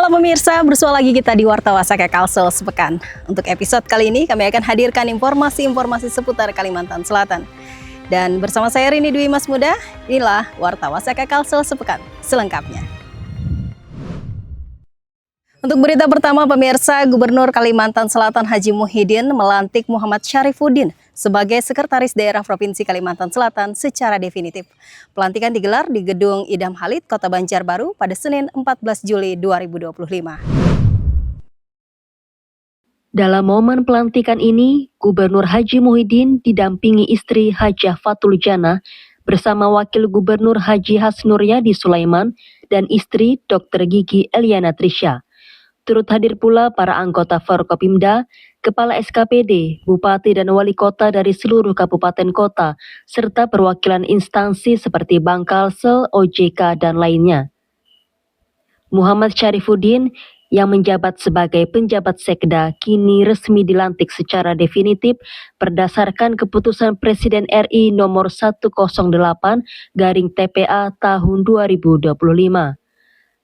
Halo pemirsa, bersua lagi kita di Warta Wasaka Kalsel sepekan. Untuk episode kali ini kami akan hadirkan informasi-informasi seputar Kalimantan Selatan. Dan bersama saya Rini Dwi Mas Muda, inilah Warta Wasaka Kalsel sepekan selengkapnya. Untuk berita pertama pemirsa, Gubernur Kalimantan Selatan Haji Muhyiddin melantik Muhammad Syarifuddin sebagai Sekretaris Daerah Provinsi Kalimantan Selatan secara definitif. Pelantikan digelar di Gedung Idham Halid, Kota Banjarbaru pada Senin 14 Juli 2025. Dalam momen pelantikan ini, Gubernur Haji Muhyiddin didampingi istri Hajah Fatul Jannah bersama Wakil Gubernur Haji Hasnuryadi Sulaiman dan istri Dr. Gigi Eliana Trisha. Turut hadir pula para anggota Forkopimda, Kepala SKPD, Bupati dan Wali Kota dari seluruh kabupaten kota, serta perwakilan instansi seperti Bank Kalsel, OJK, dan lainnya. Muhammad Syarifuddin yang menjabat sebagai penjabat Sekda kini resmi dilantik secara definitif berdasarkan keputusan Presiden RI nomor 108/TPA tahun 2025.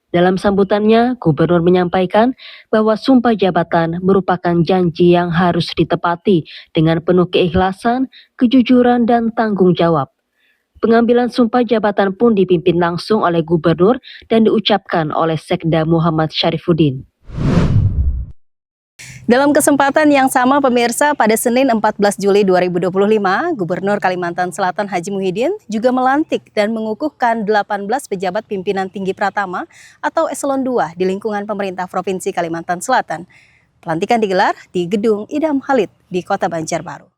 Dalam sambutannya, Gubernur menyampaikan bahwa sumpah jabatan merupakan janji yang harus ditepati dengan penuh keikhlasan, kejujuran, dan tanggung jawab. Pengambilan sumpah jabatan pun dipimpin langsung oleh Gubernur dan diucapkan oleh Sekda Muhammad Syarifuddin. Dalam kesempatan yang sama pemirsa, pada Senin 14 Juli 2025, Gubernur Kalimantan Selatan Haji Muhyiddin juga melantik dan mengukuhkan 18 pejabat pimpinan tinggi pratama atau eselon 2 di lingkungan pemerintah Provinsi Kalimantan Selatan. Pelantikan digelar di Gedung Idham Halid di Kota Banjarbaru.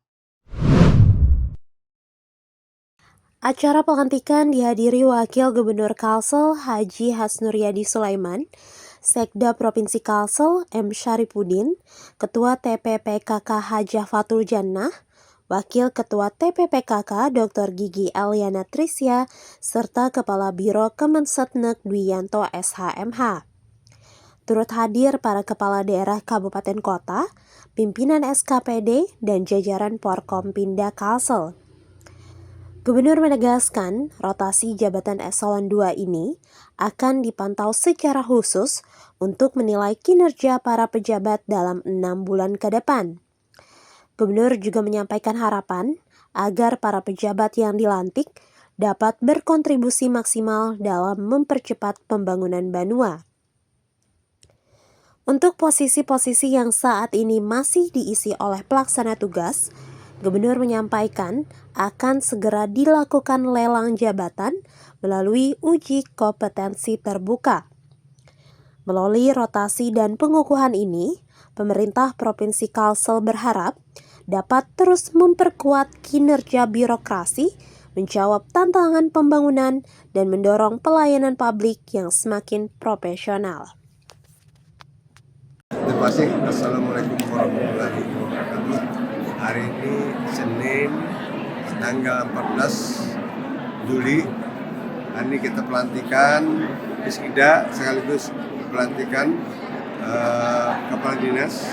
Acara pelantikan dihadiri Wakil Gubernur Kalsel Haji Hasnuryadi Sulaiman, Sekda Provinsi Kalsel M. Syarifuddin, Ketua TPPKK Hajah Fatul Jannah, Wakil Ketua TPPKK Dr. Gigi Eliana Trisha, serta Kepala Biro Kemensetnek Dwianto SHMH. Turut hadir para Kepala Daerah Kabupaten Kota, pimpinan SKPD, dan jajaran Porkompinda Kalsel. Gubernur menegaskan rotasi jabatan eselon 2 ini akan dipantau secara khusus untuk menilai kinerja para pejabat dalam 6 bulan ke depan. Gubernur juga menyampaikan harapan agar para pejabat yang dilantik dapat berkontribusi maksimal dalam mempercepat pembangunan Banua. Untuk posisi-posisi yang saat ini masih diisi oleh pelaksana tugas, Gubernur menyampaikan akan segera dilakukan lelang jabatan melalui uji kompetensi terbuka. Melalui rotasi dan pengukuhan ini, pemerintah Provinsi Kalsel berharap dapat terus memperkuat kinerja birokrasi, menjawab tantangan pembangunan, dan mendorong pelayanan publik yang semakin profesional. Terima kasih. Assalamualaikum warahmatullahi wabarakatuh. Hari ini Senin tanggal 14 Juli. Hari ini kita pelantikan Isida sekaligus pelantikan kepala dinas.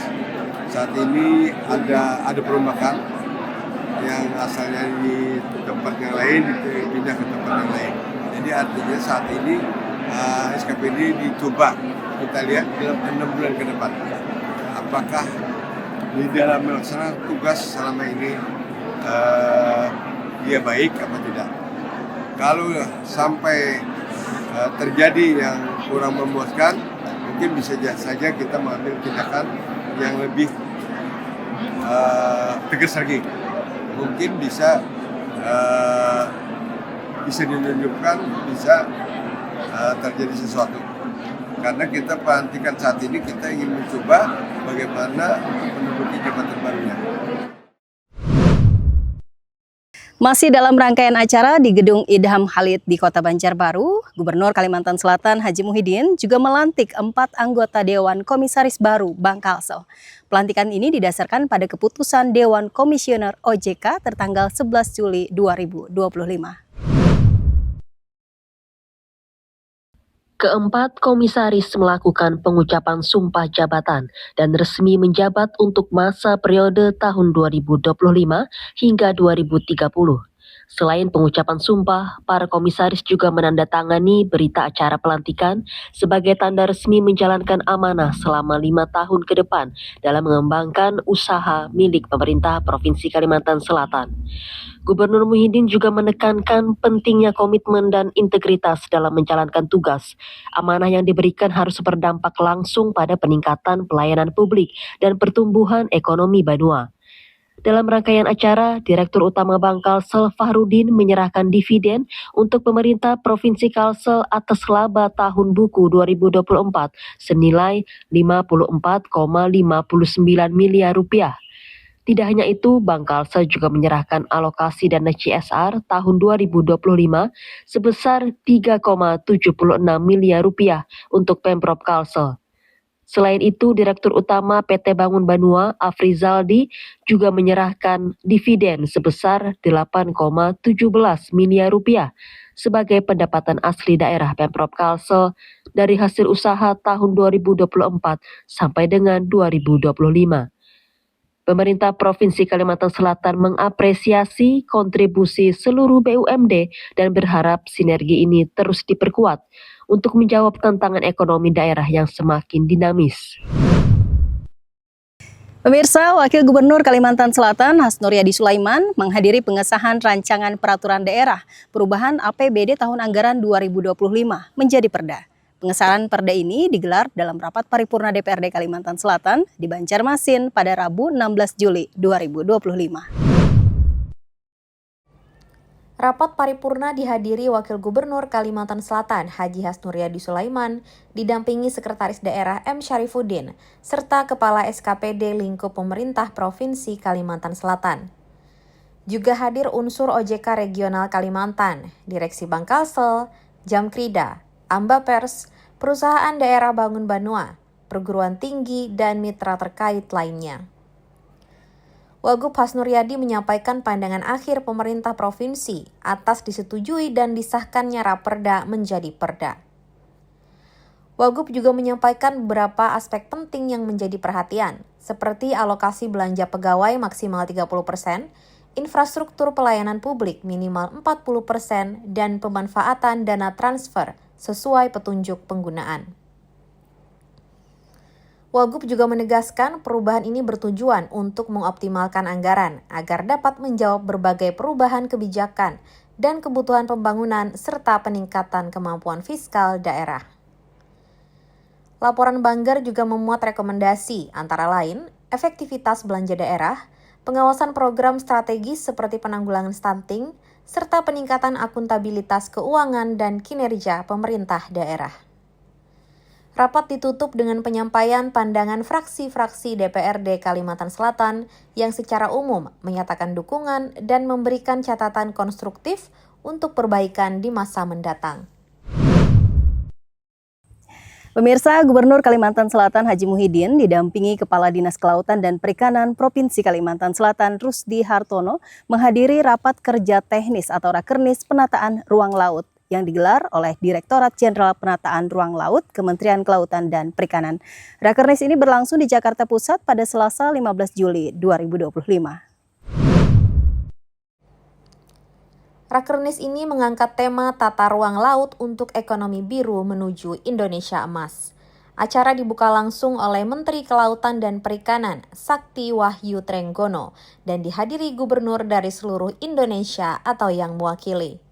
Saat ini ada perombakan yang asalnya di tempat yang lain dipindah ke tempat yang lain. Jadi artinya saat ini SKPD dicoba kita lihat dalam 6 bulan ke depan. Apakah di dalam melaksanakan tugas selama ini dia baik apa tidak. Kalau sampai terjadi yang kurang memuaskan, mungkin bisa saja kita mengambil tindakan yang lebih tegas lagi. Mungkin bisa dinunjukkan, bisa terjadi sesuatu. Karena kita pelantikan saat ini, kita ingin mencoba bagaimana menduduki jabatan barunya. Masih dalam rangkaian acara di Gedung Idham Halid di Kota Banjarbaru, Gubernur Kalimantan Selatan Haji Muhyiddin juga melantik 4 anggota Dewan Komisaris baru Bank Kalsel. Pelantikan ini didasarkan pada keputusan Dewan Komisioner OJK tertanggal 11 Juli 2025. Keempat komisaris melakukan pengucapan sumpah jabatan dan resmi menjabat untuk masa periode tahun 2025 hingga 2030. Selain pengucapan sumpah, para komisaris juga menandatangani berita acara pelantikan sebagai tanda resmi menjalankan amanah selama 5 tahun ke depan dalam mengembangkan usaha milik pemerintah Provinsi Kalimantan Selatan. Gubernur Muhyiddin juga menekankan pentingnya komitmen dan integritas dalam menjalankan tugas. Amanah yang diberikan harus berdampak langsung pada peningkatan pelayanan publik dan pertumbuhan ekonomi Banua. Dalam rangkaian acara, Direktur Utama Bank Kalsel Fahrudin menyerahkan dividen untuk pemerintah Provinsi Kalsel atas laba tahun buku 2024 senilai 54,59 miliar rupiah. Tidak hanya itu, Bank Kalsel juga menyerahkan alokasi dana CSR tahun 2025 sebesar 3,76 miliar rupiah untuk Pemprov Kalsel. Selain itu, Direktur Utama PT Bangun Banua, Afrizaldi, juga menyerahkan dividen sebesar 8,17 miliar rupiah sebagai pendapatan asli daerah Pemprov Kalsel dari hasil usaha tahun 2024 sampai dengan 2025. Pemerintah Provinsi Kalimantan Selatan mengapresiasi kontribusi seluruh BUMD dan berharap sinergi ini terus diperkuat untuk menjawab tantangan ekonomi daerah yang semakin dinamis. Pemirsa, Wakil Gubernur Kalimantan Selatan Hasnur Yadi Sulaiman menghadiri pengesahan rancangan peraturan daerah perubahan APBD tahun anggaran 2025 menjadi perda. Pengesahan perda ini digelar dalam rapat paripurna DPRD Kalimantan Selatan di Banjarmasin pada Rabu 16 Juli 2025. Rapat paripurna dihadiri Wakil Gubernur Kalimantan Selatan Haji Hasnur Yadi Sulaiman, didampingi Sekretaris Daerah M. Syarifuddin, serta Kepala SKPD lingkup pemerintah Provinsi Kalimantan Selatan. Juga hadir unsur OJK Regional Kalimantan, Direksi Bank Kalsel, Jamkrida, Ambapers, Perusahaan Daerah Bangun Banua, perguruan tinggi, dan mitra terkait lainnya. Wagub Hasnur Yadi menyampaikan pandangan akhir pemerintah provinsi atas disetujui dan disahkannya Raperda menjadi perda. Wagub juga menyampaikan beberapa aspek penting yang menjadi perhatian, seperti alokasi belanja pegawai maksimal 30%, infrastruktur pelayanan publik minimal 40%, dan pemanfaatan dana transfer sesuai petunjuk penggunaan. Wagub juga menegaskan perubahan ini bertujuan untuk mengoptimalkan anggaran agar dapat menjawab berbagai perubahan kebijakan dan kebutuhan pembangunan serta peningkatan kemampuan fiskal daerah. Laporan Banggar juga memuat rekomendasi antara lain efektivitas belanja daerah, pengawasan program strategis seperti penanggulangan stunting, serta peningkatan akuntabilitas keuangan dan kinerja pemerintah daerah. Rapat ditutup dengan penyampaian pandangan fraksi-fraksi DPRD Kalimantan Selatan yang secara umum menyatakan dukungan dan memberikan catatan konstruktif untuk perbaikan di masa mendatang. Pemirsa, Gubernur Kalimantan Selatan Haji Muhyiddin didampingi Kepala Dinas Kelautan dan Perikanan Provinsi Kalimantan Selatan Rusdi Hartono menghadiri rapat kerja teknis atau Rakernis Penataan Ruang Laut yang digelar oleh Direktorat Jenderal Penataan Ruang Laut Kementerian Kelautan dan Perikanan. Rakernis ini berlangsung di Jakarta Pusat pada Selasa 15 Juli 2025. Rakernis ini mengangkat tema Tata Ruang Laut untuk Ekonomi Biru Menuju Indonesia Emas. Acara dibuka langsung oleh Menteri Kelautan dan Perikanan Sakti Wahyu Trenggono dan dihadiri gubernur dari seluruh Indonesia atau yang mewakili.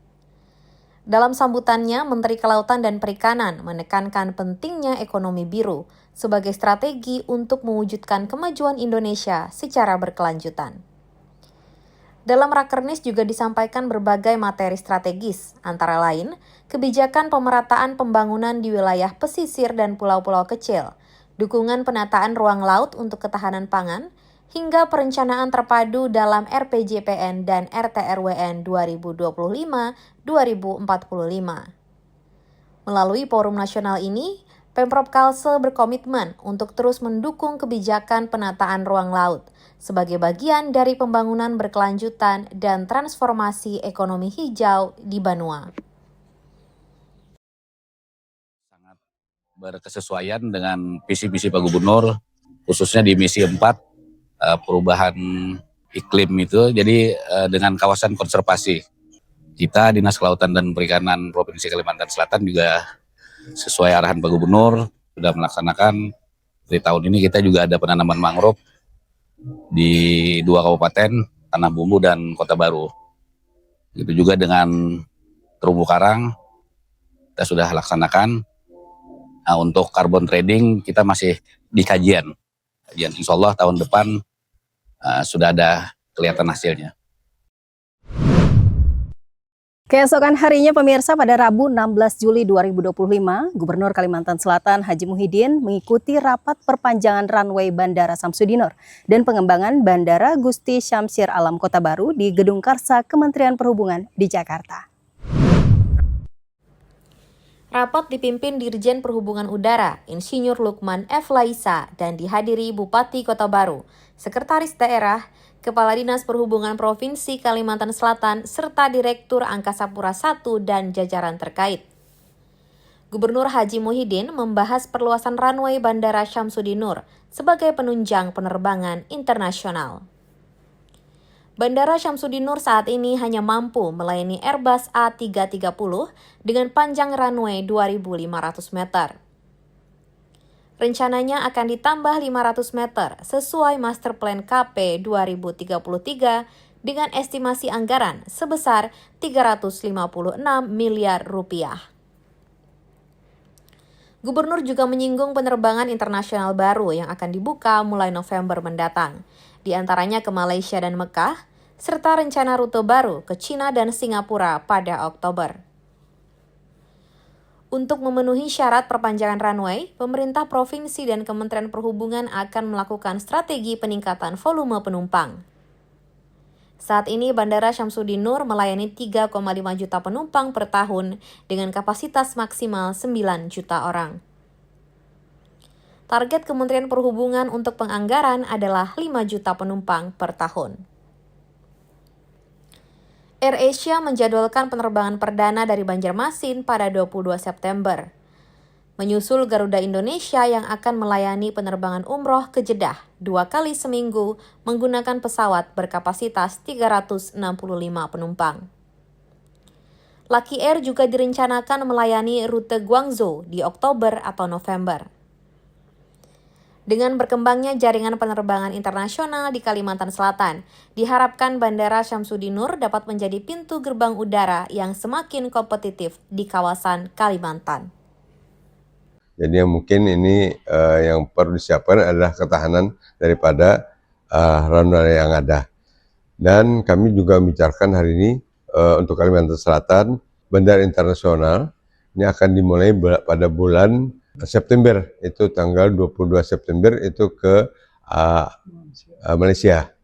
Dalam sambutannya, Menteri Kelautan dan Perikanan menekankan pentingnya ekonomi biru sebagai strategi untuk mewujudkan kemajuan Indonesia secara berkelanjutan. Dalam Rakernis juga disampaikan berbagai materi strategis, antara lain kebijakan pemerataan pembangunan di wilayah pesisir dan pulau-pulau kecil, dukungan penataan ruang laut untuk ketahanan pangan, hingga perencanaan terpadu dalam RPJPN dan RTRWN 2025-2045. Melalui forum nasional ini, Pemprov Kalsel berkomitmen untuk terus mendukung kebijakan penataan ruang laut sebagai bagian dari pembangunan berkelanjutan dan transformasi ekonomi hijau di Banua. Sangat berkesesuaian dengan visi-visi Pak Gubernur, khususnya di misi 4, perubahan iklim itu, jadi dengan kawasan konservasi. Kita Dinas Kelautan dan Perikanan Provinsi Kalimantan Selatan juga sesuai arahan Pak Gubernur sudah melaksanakan di tahun ini kita juga ada penanaman mangrove di 2 kabupaten, Tanah Bumbu dan Kota Baru. Itu juga dengan terumbu karang kita sudah laksanakan. Nah, untuk carbon trading kita masih di kajian. Insya Allah tahun depan sudah ada kelihatan hasilnya. Keesokan harinya pemirsa pada Rabu 16 Juli 2025, Gubernur Kalimantan Selatan Haji Muhyiddin mengikuti rapat perpanjangan runway Bandara Samsudinur dan pengembangan Bandara Gusti Syamsir Alam Kota Baru di Gedung Karsa Kementerian Perhubungan di Jakarta. Rapat dipimpin Dirjen Perhubungan Udara, Insinyur Lukman F. Laisa, dan dihadiri Bupati Kota Baru, Sekretaris Daerah, Kepala Dinas Perhubungan Provinsi Kalimantan Selatan, serta Direktur Angkasa Pura I dan jajaran terkait. Gubernur Haji Muhyiddin membahas perluasan runway Bandara Syamsudinur sebagai penunjang penerbangan internasional. Bandara Syamsudinur saat ini hanya mampu melayani Airbus A330 dengan panjang runway 2.500 meter. Rencananya akan ditambah 500 meter sesuai Master Plan KP 2033 dengan estimasi anggaran sebesar 356 miliar rupiah. Gubernur juga menyinggung penerbangan internasional baru yang akan dibuka mulai November mendatang, di antaranya ke Malaysia dan Mekah, serta rencana rute baru ke China dan Singapura pada Oktober. Untuk memenuhi syarat perpanjangan runway, pemerintah provinsi dan Kementerian Perhubungan akan melakukan strategi peningkatan volume penumpang. Saat ini Bandara Syamsudinur melayani 3,5 juta penumpang per tahun dengan kapasitas maksimal 9 juta orang. Target Kementerian Perhubungan untuk penganggaran adalah 5 juta penumpang per tahun. AirAsia menjadwalkan penerbangan perdana dari Banjarmasin pada 22 September. Menyusul Garuda Indonesia yang akan melayani penerbangan umroh ke Jeddah 2 kali seminggu menggunakan pesawat berkapasitas 365 penumpang. Lucky Air juga direncanakan melayani rute Guangzhou di Oktober atau November. Dengan berkembangnya jaringan penerbangan internasional di Kalimantan Selatan, diharapkan Bandara Syamsudinur dapat menjadi pintu gerbang udara yang semakin kompetitif di kawasan Kalimantan. Jadi mungkin ini yang perlu disiapkan adalah ketahanan daripada runway yang ada. Dan kami juga membicarakan hari ini untuk Kalimantan Selatan, bandara internasional ini akan dimulai pada bulan September, itu tanggal 22 September itu ke Malaysia.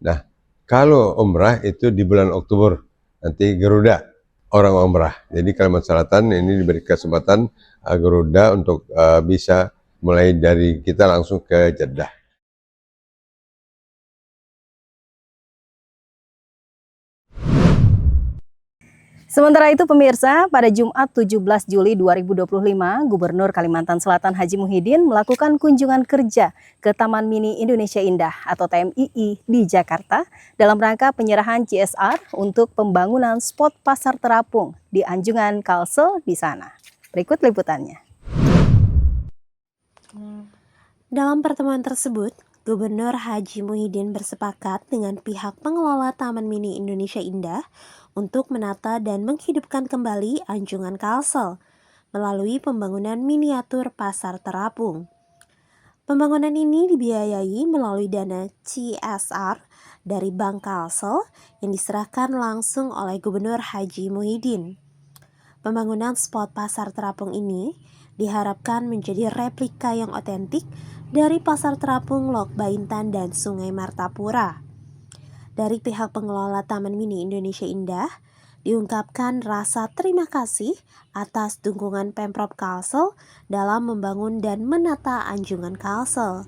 Nah, kalau umrah itu di bulan Oktober, nanti Garuda orang umrah. Jadi Kalimantan Selatan ini diberi kesempatan Garuda untuk bisa mulai dari kita langsung ke Jeddah. Sementara itu pemirsa, pada Jumat 17 Juli 2025, Gubernur Kalimantan Selatan Haji Muhyiddin melakukan kunjungan kerja ke Taman Mini Indonesia Indah atau TMII di Jakarta dalam rangka penyerahan CSR untuk pembangunan spot pasar terapung di Anjungan Kalsel di sana. Berikut liputannya. Dalam pertemuan tersebut, Gubernur Haji Muhyiddin bersepakat dengan pihak pengelola Taman Mini Indonesia Indah untuk menata dan menghidupkan kembali Anjungan Kalsel melalui pembangunan miniatur pasar terapung. Pembangunan ini dibiayai melalui dana CSR dari Bank Kalsel yang diserahkan langsung oleh Gubernur Haji Muhyiddin. Pembangunan spot pasar terapung ini diharapkan menjadi replika yang otentik dari pasar terapung Lok Baintan dan Sungai Martapura. Dari pihak pengelola Taman Mini Indonesia Indah, diungkapkan rasa terima kasih atas dukungan Pemprov Kalsel dalam membangun dan menata Anjungan Kalsel.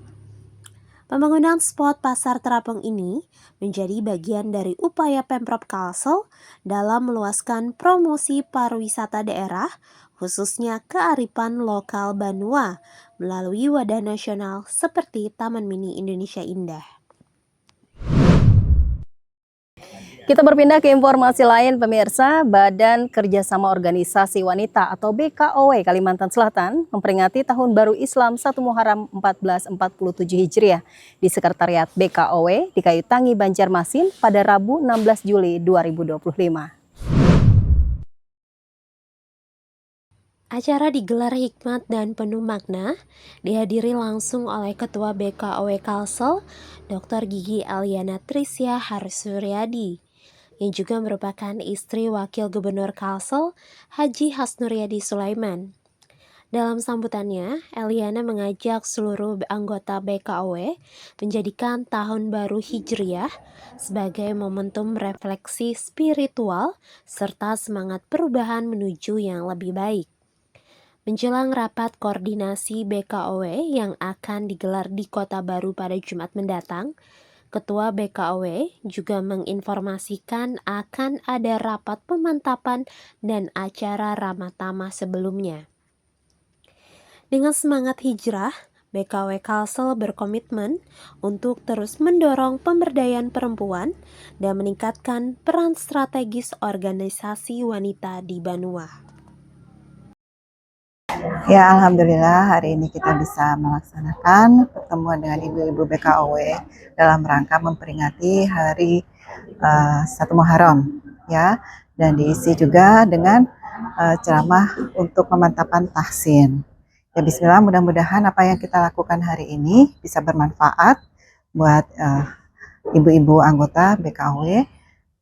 Pembangunan spot pasar terapung ini menjadi bagian dari upaya Pemprov Kalsel dalam meluaskan promosi pariwisata daerah, khususnya kearifan lokal Banua, melalui wadah nasional seperti Taman Mini Indonesia Indah. Kita berpindah ke informasi lain pemirsa. Badan Kerjasama Organisasi Wanita atau BKOW Kalimantan Selatan memperingati Tahun Baru Islam 1 Muharram 1447 Hijriah di Sekretariat BKOW di Kayu Tangi, Banjarmasin pada Rabu 16 Juli 2025. Acara digelar hikmat dan penuh makna, dihadiri langsung oleh Ketua BKOW Kalsel, Dr. Gigi Eliana Trisya Harsuryadi, yang juga merupakan istri Wakil Gubernur Kalsel, Haji Hasnuryadi Sulaiman. Dalam sambutannya, Eliana mengajak seluruh anggota BKOW menjadikan Tahun Baru Hijriah sebagai momentum refleksi spiritual serta semangat perubahan menuju yang lebih baik. Menjelang rapat koordinasi BKOW yang akan digelar di Kota Baru pada Jumat mendatang, Ketua BKOW juga menginformasikan akan ada rapat pemantapan dan acara ramah tamah sebelumnya. Dengan semangat hijrah, BKOW Kalsel berkomitmen untuk terus mendorong pemberdayaan perempuan dan meningkatkan peran strategis organisasi wanita di Banua. Ya, alhamdulillah hari ini kita bisa melaksanakan pertemuan dengan ibu-ibu BKOW dalam rangka memperingati hari 1 Muharram ya, dan diisi juga dengan ceramah untuk pemantapan tahsin. Ya bismillah, mudah-mudahan apa yang kita lakukan hari ini bisa bermanfaat buat ibu-ibu anggota BKOW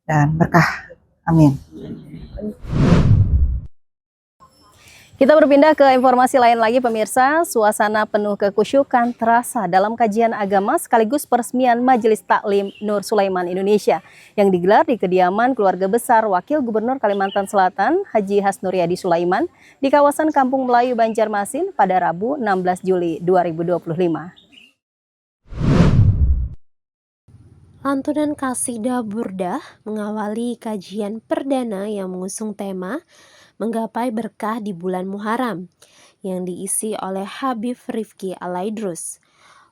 dan berkah. Amin. Kita berpindah ke informasi lain lagi pemirsa. Suasana penuh kekhusyukan terasa dalam kajian agama sekaligus peresmian Majelis Taklim Nur Sulaiman Indonesia yang digelar di kediaman keluarga besar Wakil Gubernur Kalimantan Selatan Haji Hasnuryadi Sulaiman di kawasan Kampung Melayu Banjarmasin pada Rabu 16 Juli 2025. Lantunan Qasidah Burdah mengawali kajian perdana yang mengusung tema Menggapai Berkah di Bulan Muharram yang diisi oleh Habib Rifki Alaidrus.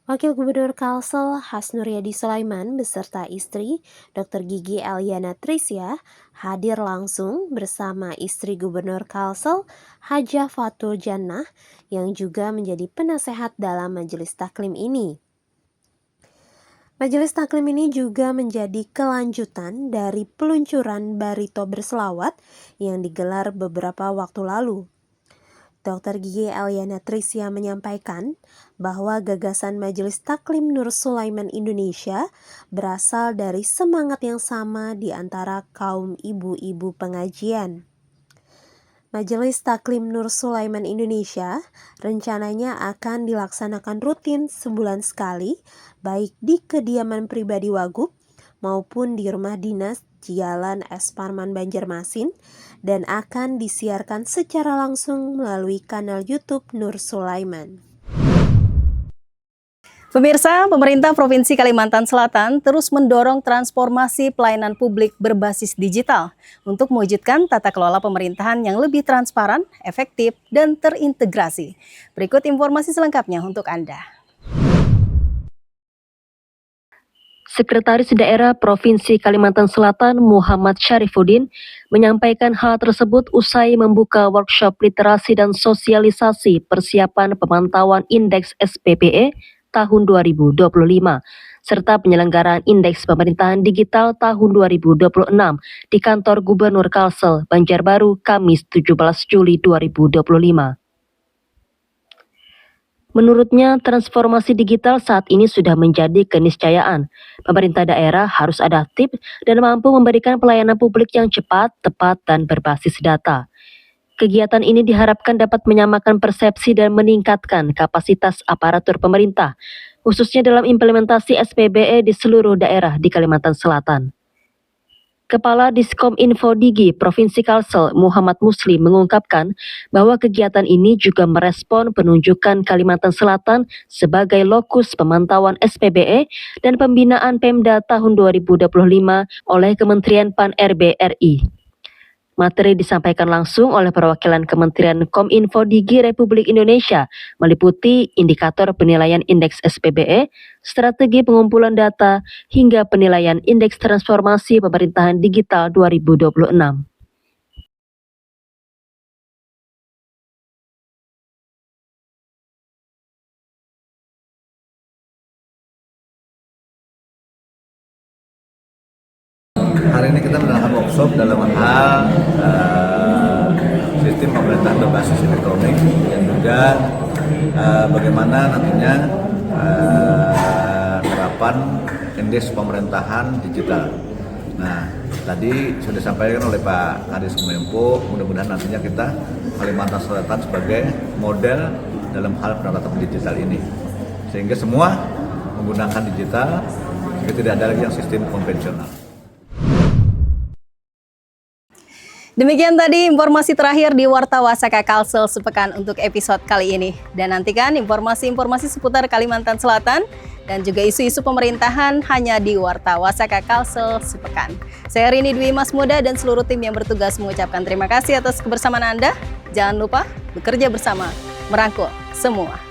Wakil Gubernur Kalsel Hasnuryadi Sulaiman beserta istri Dr. Gigi Eliana Trisya hadir langsung bersama istri Gubernur Kalsel Hajah Fatul Jannah yang juga menjadi penasehat dalam majelis taklim ini. Majelis taklim ini juga menjadi kelanjutan dari peluncuran barito berselawat yang digelar beberapa waktu lalu. Dr. Gigi Eliana Trisya menyampaikan bahwa gagasan Majelis Taklim Nur Sulaiman Indonesia berasal dari semangat yang sama di antara kaum ibu-ibu pengajian. Majelis Taklim Nur Sulaiman Indonesia rencananya akan dilaksanakan rutin sebulan sekali, baik di kediaman pribadi Wagub maupun di rumah dinas Jalan S. Parman Banjarmasin, dan akan disiarkan secara langsung melalui kanal YouTube Nur Sulaiman. Pemirsa, pemerintah Provinsi Kalimantan Selatan terus mendorong transformasi pelayanan publik berbasis digital untuk mewujudkan tata kelola pemerintahan yang lebih transparan, efektif, dan terintegrasi. Berikut informasi selengkapnya untuk Anda. Sekretaris Daerah Provinsi Kalimantan Selatan Muhammad Syarifuddin menyampaikan hal tersebut usai membuka workshop literasi dan sosialisasi persiapan pemantauan Indeks SPPE tahun 2025, serta penyelenggaraan Indeks Pemerintahan Digital tahun 2026 di kantor Gubernur Kalsel, Banjarbaru, Kamis 17 Juli 2025. Menurutnya, transformasi digital saat ini sudah menjadi keniscayaan. Pemerintah daerah harus adaptif dan mampu memberikan pelayanan publik yang cepat, tepat, dan berbasis data. Kegiatan ini diharapkan dapat menyamakan persepsi dan meningkatkan kapasitas aparatur pemerintah, khususnya dalam implementasi SPBE di seluruh daerah di Kalimantan Selatan. Kepala Diskom Info Digi Provinsi Kalsel Muhammad Muslim mengungkapkan bahwa kegiatan ini juga merespon penunjukan Kalimantan Selatan sebagai lokus pemantauan SPBE dan pembinaan Pemda tahun 2025 oleh Kementerian Pan-RB RI. Materi disampaikan langsung oleh perwakilan Kementerian Kominfo Digi Republik Indonesia, meliputi indikator penilaian indeks SPBE, strategi pengumpulan data, hingga penilaian indeks transformasi pemerintahan digital 2026. Hari ini kita melakukan workshop dalam hal sistem pemerintahan berbasis elektronik dan juga bagaimana nantinya terapan indeks pemerintahan digital. Nah, tadi sudah disampaikan oleh Pak Kadis Kominfo, mudah-mudahan nantinya kita Kalimantan Selatan sebagai model dalam hal penerapan digital ini, sehingga semua menggunakan digital, sehingga tidak ada lagi yang sistem konvensional. Demikian tadi informasi terakhir di Warta Wasaka Kalsel sepekan untuk episode kali ini. Dan nantikan informasi-informasi seputar Kalimantan Selatan dan juga isu-isu pemerintahan hanya di Warta Wasaka Kalsel sepekan. Saya Rini Dwi Mas Muda dan seluruh tim yang bertugas mengucapkan terima kasih atas kebersamaan Anda. Jangan lupa bekerja bersama, merangkul semua.